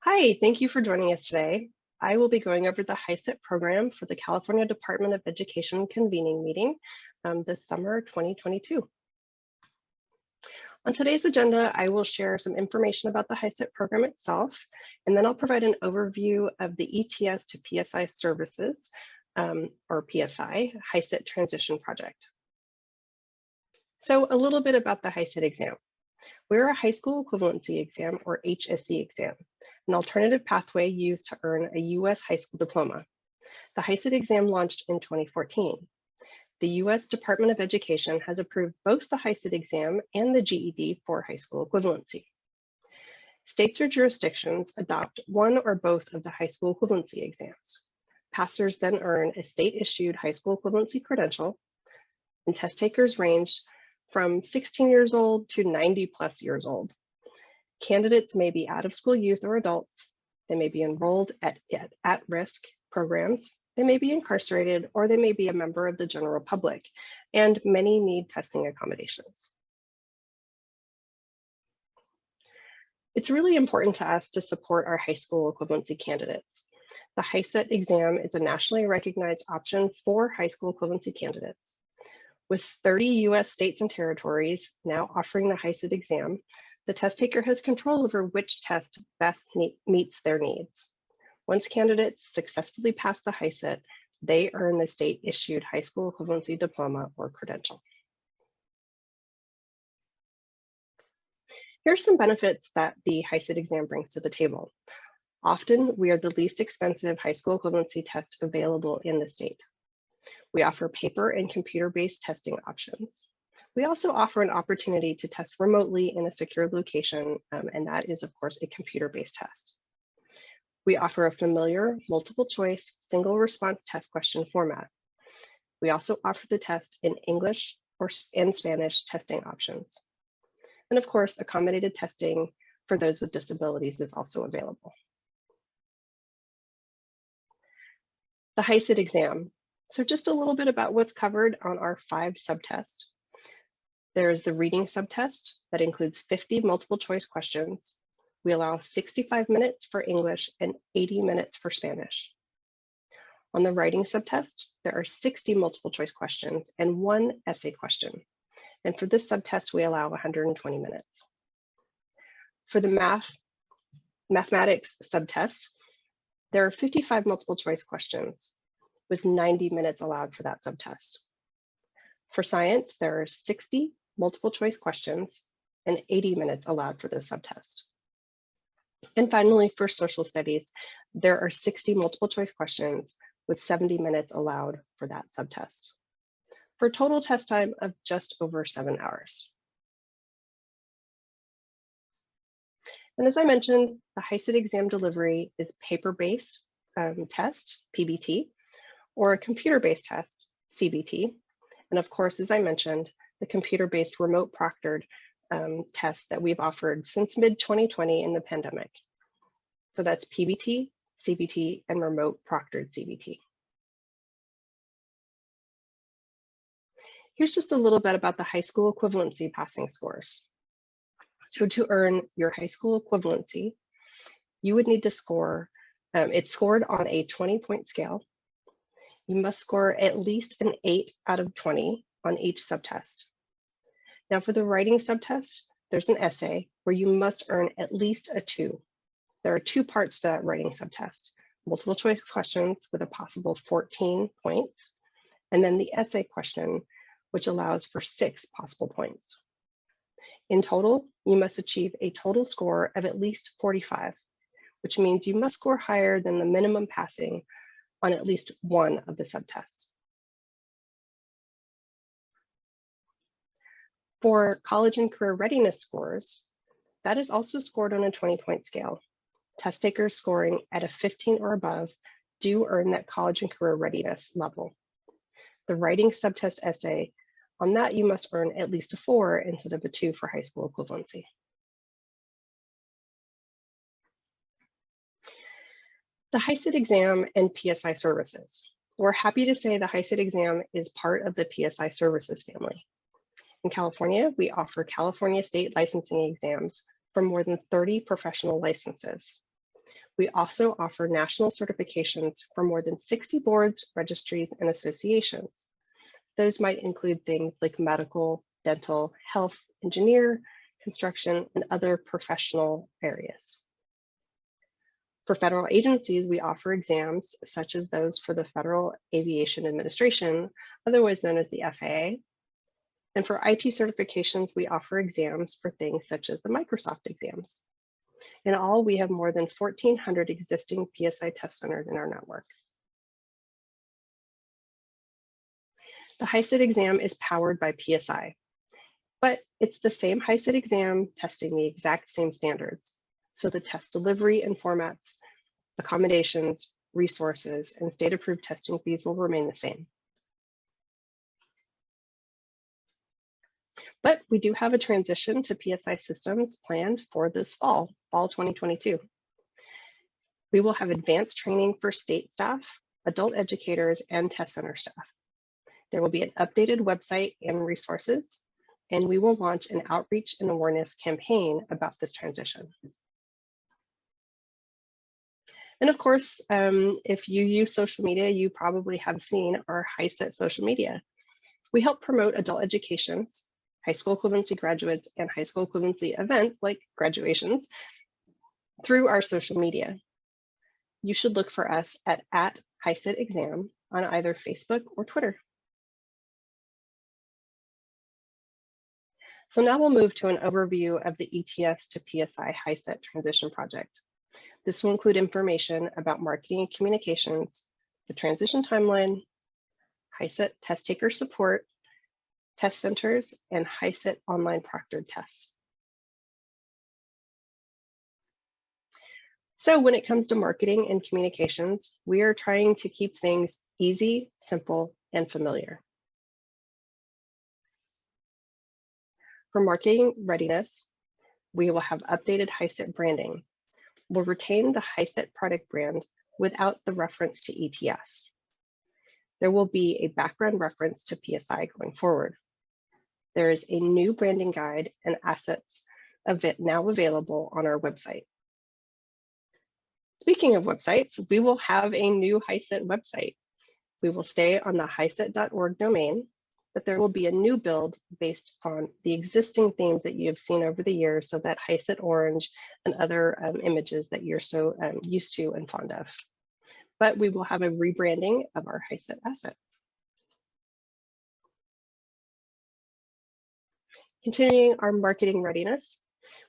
Hi, thank you for joining us today. I will be going over the HiSET program for the California Department of Education convening meeting this summer 2022. On today's agenda, I will share some information about the HiSET program itself, and then I'll provide an overview of the ETS to PSI services, or PSI, HiSET transition project. So a little bit about the HiSET exam. We're a high school equivalency exam, or HSE exam, an alternative pathway used to earn a U.S. high school diploma. The HiSET exam launched in 2014. The U.S. Department of Education has approved both the HiSET exam and the GED for high school equivalency. States or jurisdictions adopt one or both of the high school equivalency exams. Passers then earn a state-issued high school equivalency credential, and test takers range from 16 years old to 90 plus years old. Candidates may be out-of-school youth or adults. They may be enrolled at-risk programs. They may be incarcerated, or they may be a member of the general public, and many need testing accommodations. It's really important to us to support our high school equivalency candidates. The HiSET exam is a nationally recognized option for high school equivalency candidates. With 30 US states and territories now offering the HiSET exam, the test taker has control over which test best meets their needs. Once candidates successfully pass the HiSET, they earn the state-issued high school equivalency diploma or credential. Here are some benefits that the HiSET exam brings to the table. Often, we are the least expensive high school equivalency test available in the state. We offer paper and computer-based testing options. We also offer an opportunity to test remotely in a secure location, and that is, of course, a computer-based test. We offer a familiar, multiple choice, single response test question format. We also offer the test in English and Spanish testing options. And of course, accommodated testing for those with disabilities is also available. The HiSET exam. So just a little bit about what's covered on our 5 subtests. There's the reading subtest that includes 50 multiple choice questions. We allow 65 minutes for English and 80 minutes for Spanish. On the writing subtest, there are 60 multiple choice questions and 1 essay question. And for this subtest, we allow 120 minutes. For the mathematics subtest, there are 55 multiple choice questions with 90 minutes allowed for that subtest. For science, there are 60 multiple choice questions and 80 minutes allowed for this subtest. And finally, for social studies, there are 60 multiple choice questions with 70 minutes allowed for that subtest, for a total test time of just over 7 hours. And as I mentioned, the HiSET exam delivery is paper-based test, PBT, or a computer-based test, CBT. And of course, as I mentioned, the computer-based remote proctored test that we've offered since mid-2020 in the pandemic. So that's PBT, CBT, and remote proctored CBT. Here's just a little bit about the high school equivalency passing scores. So to earn your high school equivalency, you would need to score, it's scored on a 20-point scale. You must score at least an 8 out of 20 on each subtest. Now for the writing subtest, there's an essay where you must earn at least a 2. There are 2 parts to that writing subtest: multiple choice questions with a possible 14 points, and then the essay question, which allows for 6 possible points. In total, you must achieve a total score of at least 45, which means you must score higher than the minimum passing on at least one of the subtests. For college and career readiness scores, that is also scored on a 20-point scale. Test takers scoring at a 15 or above do earn that college and career readiness level. The writing subtest essay, on that you must earn at least a 4 instead of a 2 for high school equivalency. The HiSET exam and PSI services. We're happy to say the HiSET exam is part of the PSI services family. In California, we offer California state licensing exams for more than 30 professional licenses. We also offer national certifications for more than 60 boards, registries, and associations. Those might include things like medical, dental, health, engineer, construction, and other professional areas. For federal agencies, we offer exams such as those for the Federal Aviation Administration, otherwise known as the FAA. And for IT certifications, we offer exams for things such as the Microsoft exams. In all, we have more than 1,400 existing PSI test centers in our network. The HiSET exam is powered by PSI, but it's the same HiSET exam testing the exact same standards. So the test delivery and formats, accommodations, resources, and state-approved testing fees will remain the same. But we do have a transition to PSI systems planned for this fall 2022. We will have advanced training for state staff, adult educators, and test center staff. There will be an updated website and resources, and we will launch an outreach and awareness campaign about this transition. And of course, if you use social media, you probably have seen our HiSET social media. We help promote adult educations, high school equivalency graduates, and high school equivalency events like graduations through our social media. You should look for us at HiSET Exam on either Facebook or Twitter. So now we'll move to an overview of the ETS to PSI HiSET transition project. This will include information about marketing and communications, the transition timeline, HiSET test taker support, test centers, and HiSET online proctored tests. So when it comes to marketing and communications, we are trying to keep things easy, simple, and familiar. For marketing readiness, we will have updated HiSET branding. We'll retain the HiSET product brand without the reference to ETS. There will be a background reference to PSI going forward. There is a new branding guide and assets of it now available on our website. Speaking of websites, we will have a new HiSET website. We will stay on the hiset.org domain, but there will be a new build based on the existing themes that you have seen over the years, so that HiSET orange and other images that you're so used to and fond of. But we will have a rebranding of our HiSET assets. Continuing our marketing readiness,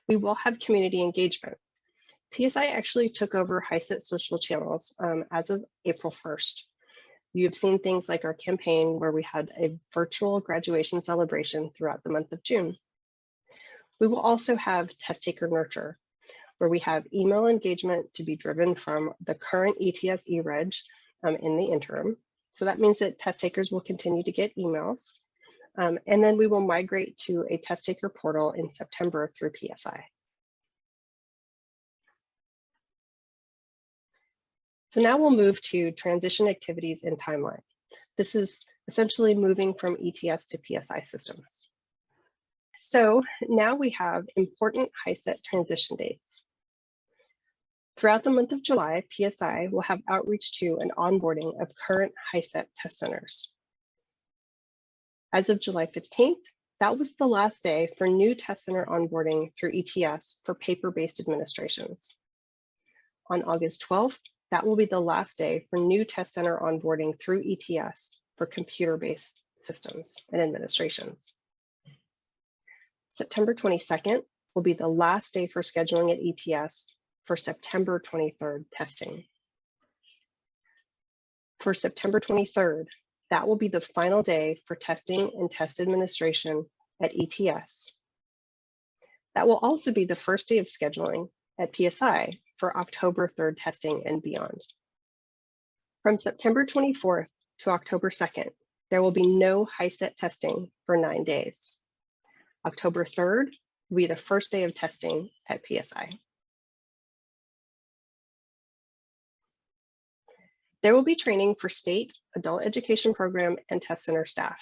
we will have community engagement. PSI actually took over HiSET social channels as of April 1st. You have seen things like our campaign where we had a virtual graduation celebration throughout the month of June. We will also have test taker nurture, where we have email engagement to be driven from the current ETS eReg in the interim. So that means that test takers will continue to get emails. And then we will migrate to a test taker portal in September through PSI. So now we'll move to transition activities and timeline. This is essentially moving from ETS to PSI systems. So now we have important HiSET transition dates. Throughout the month of July, PSI will have outreach to and onboarding of current HiSET test centers. As of July 15th, that was the last day for new test center onboarding through ETS for paper-based administrations. On August 12th, that will be the last day for new test center onboarding through ETS for computer-based systems and administrations. September 22nd will be the last day for scheduling at ETS for September 23rd testing. For September 23rd, that will be the final day for testing and test administration at ETS. That will also be the first day of scheduling at PSI for October 3rd testing and beyond. From September 24th to October 2nd, there will be no HiSET testing for 9 days. October 3rd will be the first day of testing at PSI. There will be training for state, adult education program, and test center staff.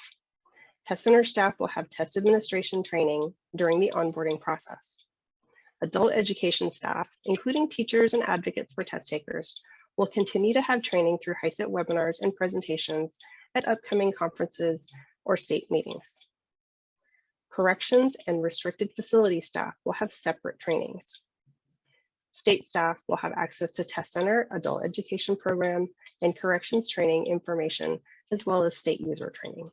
Test center staff will have test administration training during the onboarding process. Adult education staff, including teachers and advocates for test takers, will continue to have training through HiSET webinars and presentations at upcoming conferences or state meetings. Corrections and restricted facility staff will have separate trainings. State staff will have access to Test Center, adult education program, and corrections training information, as well as state user training.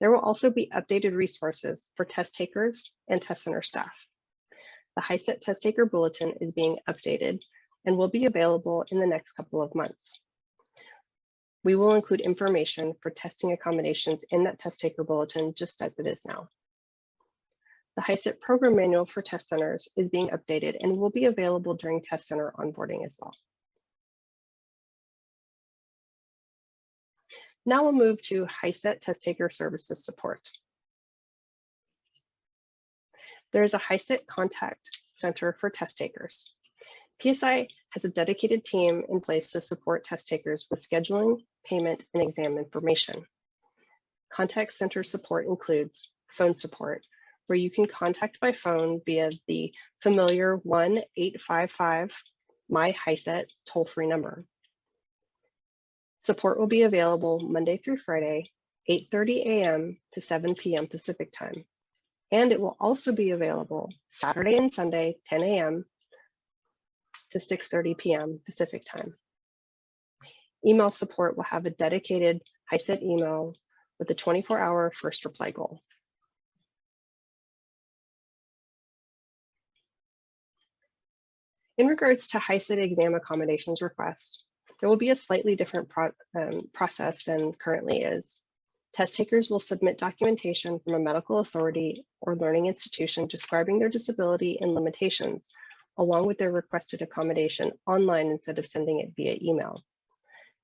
There will also be updated resources for test takers and Test Center staff. The HiSET Test Taker Bulletin is being updated and will be available in the next couple of months. We will include information for testing accommodations in that Test Taker Bulletin, just as it is now. The HiSET Program Manual for Test Centers is being updated and will be available during Test Center onboarding as well. Now we'll move to HiSET Test Taker Services Support. There is a HiSET Contact Center for test takers. PSI has a dedicated team in place to support test takers with scheduling, payment, and exam information. Contact Center support includes phone support, where you can contact by phone via the familiar 1-855-MY-HiSET toll-free number. Support will be available Monday through Friday, 8:30 a.m. to 7 p.m. Pacific time. And it will also be available Saturday and Sunday, 10 a.m. to 6:30 p.m. Pacific time. Email support will have a dedicated HiSET email with a 24-hour first reply goal. In regards to HiSET exam accommodations request, there will be a slightly different process than currently is. Test takers will submit documentation from a medical authority or learning institution describing their disability and limitations, along with their requested accommodation online instead of sending it via email.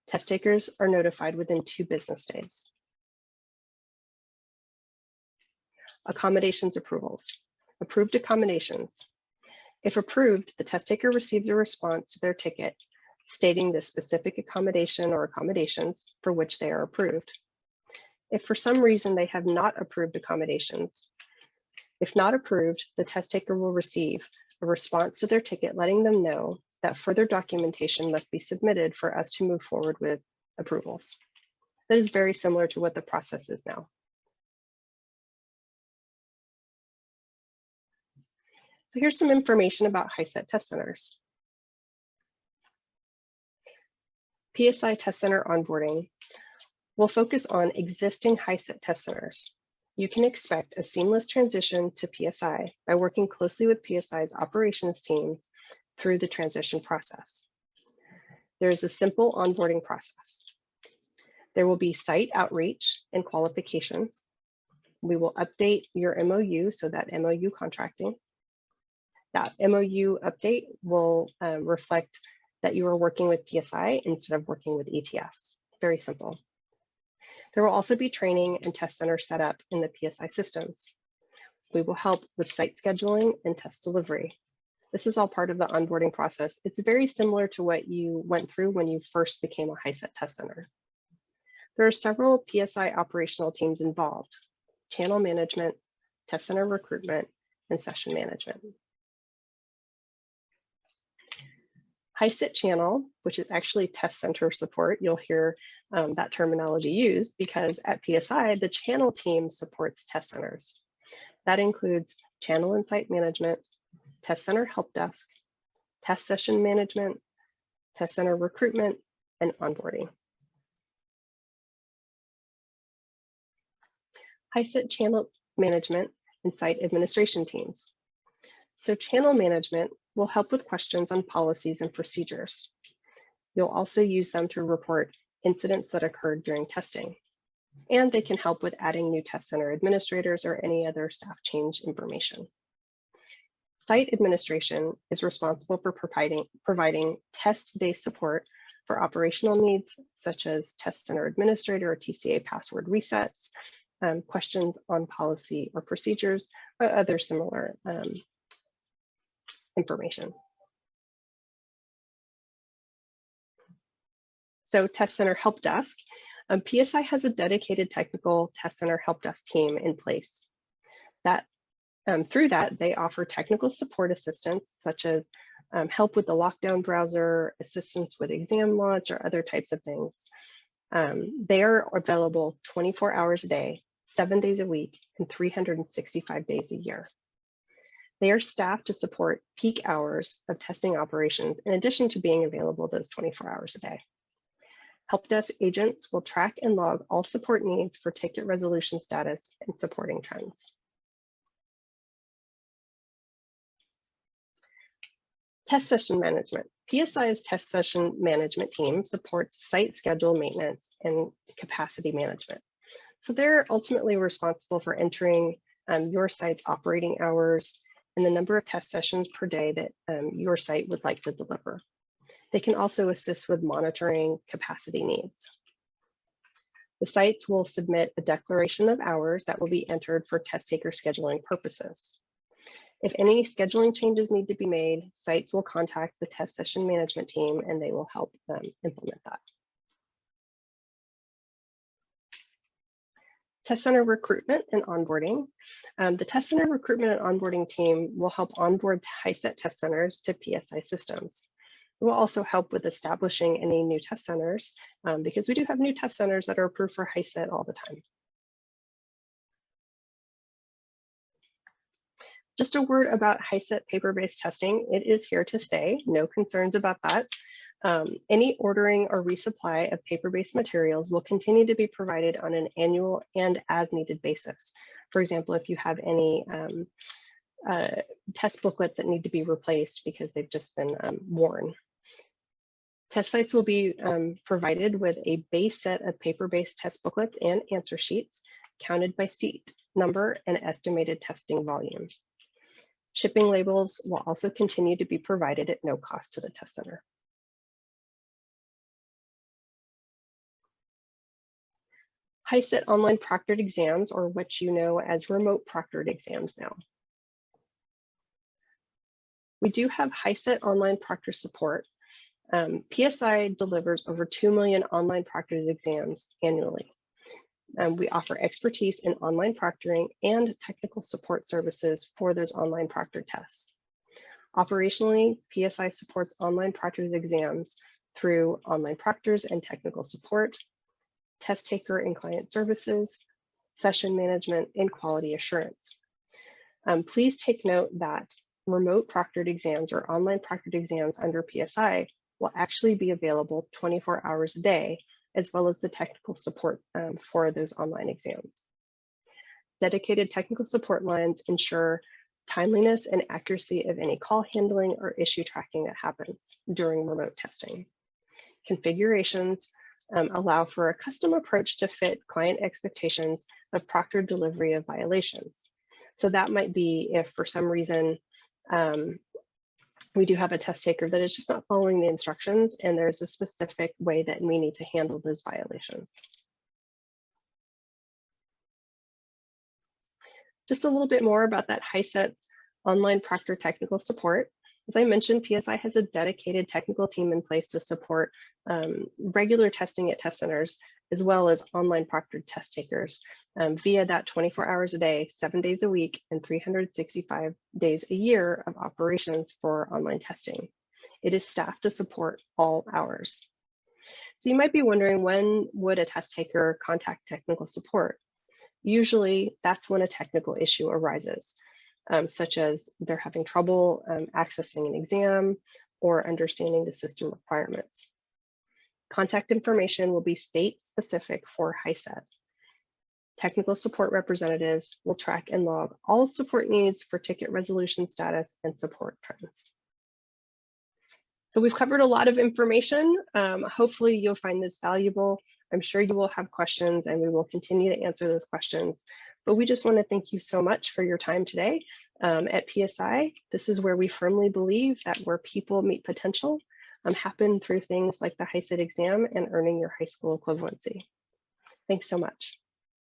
Test takers are notified within 2 business days. Accommodations approvals. Approved accommodations. If approved, the test taker receives a response to their ticket stating the specific accommodation or accommodations for which they are approved. If for some reason they have not approved accommodations, if not approved, the test taker will receive a response to their ticket letting them know that further documentation must be submitted for us to move forward with approvals. That is very similar to what the process is now. So here's some information about HiSET test centers. PSI Test Center onboarding will focus on existing HiSET test centers. You can expect a seamless transition to PSI by working closely with PSI's operations team through the transition process. There is a simple onboarding process. There will be site outreach and qualifications. We will update your MOU, so that MOU contracting. That MOU update will reflect that you are working with PSI instead of working with ETS. Very simple. There will also be training and test center set up in the PSI systems. We will help with site scheduling and test delivery. This is all part of the onboarding process. It's very similar to what you went through when you first became a HiSET test center. There are several PSI operational teams involved: channel management, test center recruitment, and session management. HiSET channel, which is actually test center support, you'll hear that terminology used because at PSI, the channel team supports test centers. That includes channel and site management, test center help desk, test session management, test center recruitment, and onboarding. HiSET channel management and site administration teams. So channel management will help with questions on policies and procedures. You'll also use them to report incidents that occurred during testing. And they can help with adding new test center administrators or any other staff change information. Site administration is responsible for providing test-based support for operational needs, such as test center administrator or TCA password resets, questions on policy or procedures, or other similar information. So test center help desk. PSI has a dedicated technical test center help desk team in place. Through that, they offer technical support assistance, such as help with the lockdown browser, assistance with exam launch, or other types of things. They are available 24 hours a day, 7 days a week, and 365 days a year. They are staffed to support peak hours of testing operations, in addition to being available those 24 hours a day. Help desk agents will track and log all support needs for ticket resolution status and supporting trends. Test session management. PSI's test session management team supports site schedule maintenance and capacity management. So they're ultimately responsible for entering your site's operating hours and the number of test sessions per day that your site would like to deliver. They can also assist with monitoring capacity needs. The sites will submit a declaration of hours that will be entered for test taker scheduling purposes. If any scheduling changes need to be made, sites will contact the test session management team and they will help them implement that. Test center recruitment and onboarding. The test center recruitment and onboarding team will help onboard HiSET test centers to PSI systems. It will also help with establishing any new test centers because we do have new test centers that are approved for HiSET all the time. Just a word about HiSET paper-based testing. It is here to stay, no concerns about that. Any ordering or resupply of paper-based materials will continue to be provided on an annual and as-needed basis. For example, if you have any test booklets that need to be replaced because they've just been worn. Test sites will be provided with a base set of paper-based test booklets and answer sheets, counted by seat number and estimated testing volume. Shipping labels will also continue to be provided at no cost to the test center. HiSET online proctored exams, or what you know as remote proctored exams now. We do have HiSET online proctor support. PSI delivers over 2 million online proctored exams annually. We offer expertise in online proctoring and technical support services for those online proctored tests. Operationally, PSI supports online proctored exams through online proctors and technical support, test taker and client services, session management, and quality assurance. Please take note that remote proctored exams or online proctored exams under PSI will actually be available 24 hours a day, as well as the technical support for those online exams. Dedicated technical support lines ensure timeliness and accuracy of any call handling or issue tracking that happens during remote testing. Configurations allow for a custom approach to fit client expectations of proctored delivery of violations. So that might be if for some reason we do have a test taker that is just not following the instructions and there's a specific way that we need to handle those violations. Just a little bit more about that HiSET online proctor technical support. As I mentioned, PSI has a dedicated technical team in place to support regular testing at test centers, as well as online proctored test takers via that 24 hours a day, 7 days a week, and 365 days a year of operations for online testing. It is staffed to support all hours. So you might be wondering, when would a test taker contact technical support? Usually that's when a technical issue arises, such as they're having trouble accessing an exam or understanding the system requirements. Contact information will be state specific for HiSET. Technical support representatives will track and log all support needs for ticket resolution status and support trends. So we've covered a lot of information. Hopefully you'll find this valuable. I'm sure you will have questions and we will continue to answer those questions. But we just want to thank you so much for your time today. At PSI, this is where we firmly believe that where people meet potential happen through things like the HiSET exam and earning your high school equivalency. Thanks so much.